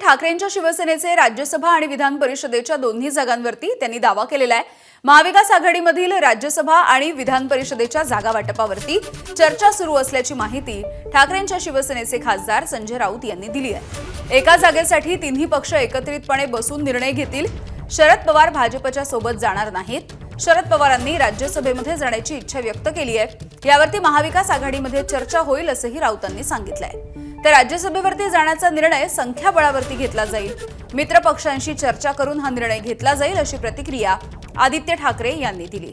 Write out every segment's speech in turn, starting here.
ठाकरेंच्या शिवसेनेचे राज्यसभा आणि विधान परिषदेच्या दोन्ही जागांवरती त्यांनी दावा केलेला आहे। महाविकास आघाडीमधील राज्यसभा आणि विधान परिषदेच्या जागा वाटपावरती चर्चा सुरू असल्याची माहिती ठाकरेंच्या शिवसेनेचे खासदार संजय राऊत यांनी दिली आहे। एका जागेसाठी तिन्ही पक्ष एकत्रितपणे बसून निर्णय घेतील। शरद पवार भाजपच्या सोबत जाणार नाहीत। शरद पवारांनी राज्यसभेमध्ये जाण्याची इच्छा व्यक्त केली आहे। यावरती महाविकास आघाडीमध्ये चर्चा होईल असंही राऊतांनी सांगितलंय। तर राज्यसभेवरती जाण्याचा निर्णय संख्याबळावरती घेतला जाईल। मित्र पक्षांशी चर्चा करून हा निर्णय घेतला जाईल अशी प्रतिक्रिया आदित्य ठाकरे यांनी दिली।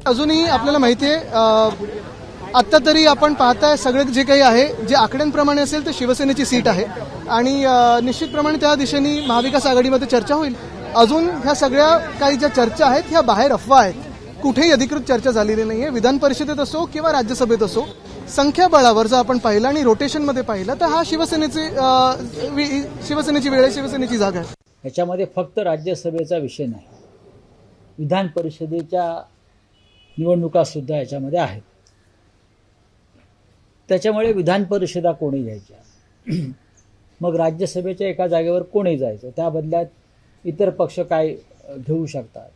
अजूनही आपल्याला माहिती आहे आता तरी आपण पाहताय सगळे जे काही आहे जे आकड्यांप्रमाणे असेल तर शिवसेनेची सीट आहे आणि निश्चितप्रमाणे त्या दिशेने महाविकास आघाडीमध्ये चर्चा होईल। अजून ह्या सगळ्या काही ज्या चर्चा आहेत ह्या बाहेर अफवा आहेत, कुठेही अधिकृत चर्चा झालेली नाहीये। विधान परिषदेत असो किंवा राज्यसभेत असो संख्याबळावर जर आपण पाहिलं आणि रोटेशनमध्ये पाहिलं तर हा शिवसेनेची वेळ आहे, शिवसेनेची जागा आहे। याच्यामध्ये फक्त राज्यसभेचा विषय नाही, विधान परिषदेच्या निवडणुका सुद्धा याच्यामध्ये आहेत। त्याच्यामुळे विधान परिषदा कोणी घ्यायच्या, मग राज्यसभेच्या एका जागेवर कोणी जायचं, त्या बदल्यात इतर पक्ष काय घेऊ शकतात,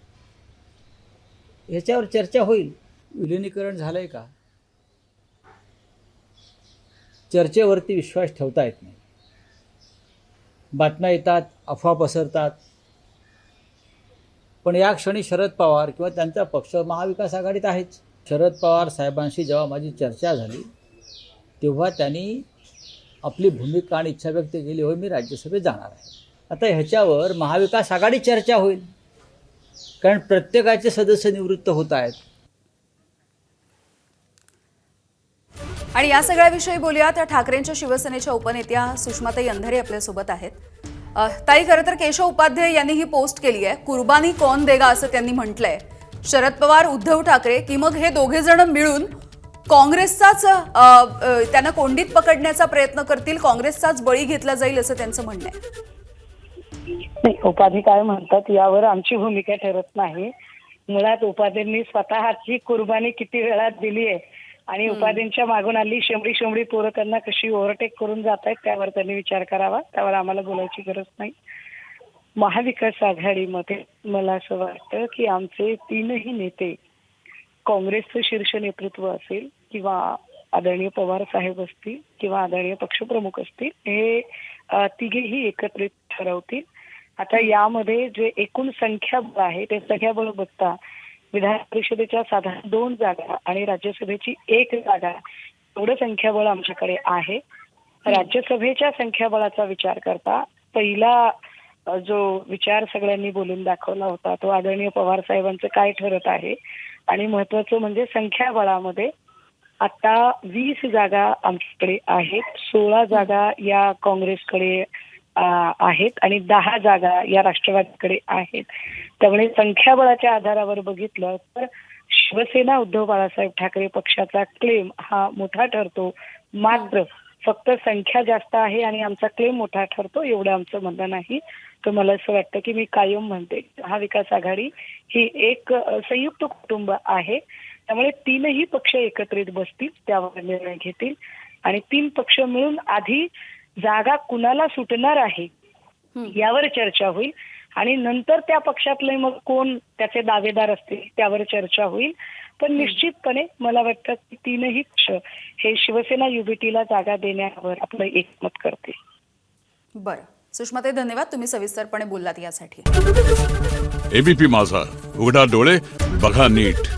ह्याच्यावर चर्चा होईल। विलिनीकरण झालंय का, चर्चेवरती विश्वास ठेवता येत नाही। बातम्या येतात, अफवा पसरतात, पण या क्षणी शरद पवार किंवा त्यांचा पक्ष महाविकास आघाडीत आहेच। शरद पवार साहेबांशी जेव्हा माझी चर्चा झाली तेव्हा त्यांनी आपली भूमिका आणि इच्छा व्यक्त केली, होय मी राज्यसभेत जाणार आहे। आता ह्याच्यावर महाविकास आघाडी चर्चा होईल, कारण प्रत्येकाचे सदस्य निवृत्त होत आहेत। आणि या सगळ्याविषयी बोलूया तर ठाकरेंच्या शिवसेनेच्या उपनेत्या सुषमाताई अंधारे आपल्यासोबत आहेत। ताई, खरं तर केशव उपाध्याय यांनी ही पोस्ट केली आहे, कुर्बानी कौन देगा असं त्यांनी म्हटलंय। शरद पवार, उद्धव ठाकरे की मग हे दोघे जण मिळून काँग्रेसचाच त्यांना कोंडीत पकडण्याचा प्रयत्न करतील, काँग्रेसचाच बळी घेतला जाईल असं त्यांचं म्हणणं आहे। नाही, उपाधी काय म्हणतात यावर आमची भूमिका ठरत नाही। मुळात उपाधींनी स्वतःची कुर्बानी किती वेळात दिली आहे आणि उपाधींच्या मागून आली शंभरी पोरं त्यांना कशी ओव्हरटेक करून जात आहेत त्यावर त्यांनी विचार करावा, त्यावर आम्हाला बोलायची गरज नाही। महाविकास आघाडीमध्ये मला असं वाटतं की आमचे तीनही नेते, काँग्रेसचं शीर्ष नेतृत्व असेल किंवा आदरणीय पवार साहेब असतील किंवा आदरणीय पक्षप्रमुख असतील, हे तिघेही एकत्रित ठरवतील। आता यामध्ये जे एकूण संख्याबळ आहे ते संख्याबळ बघता विधान परिषदेच्या साधारण 2 जागा आणि राज्यसभेची 1 जागा एवढं संख्याबळ आमच्याकडे आहे। राज्यसभेच्या संख्याबळाचा विचार करता पहिला जो विचार सगळ्यांनी बोलून दाखवला होता तो आदरणीय पवार साहेबांचं काय ठरत आहे, आणि महत्वाचं म्हणजे संख्याबळामध्ये आता 20 जागा आमच्याकडे आहेत, 16 जागा या काँग्रेसकडे आहेत आणि 10 जागा या राष्ट्रवादीकडे आहेत। त्यामुळे संख्याबळाच्या आधारावर बघितलं तर शिवसेना उद्धव बाळासाहेब ठाकरे पक्षाचा क्लेम हा मोठा ठरतो, मात्र फक्त संख्या जास्त आहे आणि आमचा क्लेम मोठा ठरतो एवढं आमचं म्हणणं नाही। तर मला असं वाटतं की मी कायम म्हणते महाविकास आघाडी ही एक संयुक्त कुटुंब आहे, त्यामुळे तीनही पक्ष एकत्रित बसतील, त्यावर निर्णय घेतील आणि 3 पक्ष मिळून आधी जागा कुणाला सुटणार आहे यावर चर्चा होईल आणि नंतर त्या पक्षातले मग कोण त्याचे दावेदार असतील त्यावर चर्चा होईल। पण निश्चितपणे मला वाटतं की तीनही पक्ष हे शिवसेना युबीटीला जागा देण्यावर आपलं एकमत करतील। बरं, सुषमाताई धन्यवाद, तुम्ही सविस्तरपणे बोललात यासाठी। एबीपी माझा, उघडा डोळे बघा नीट।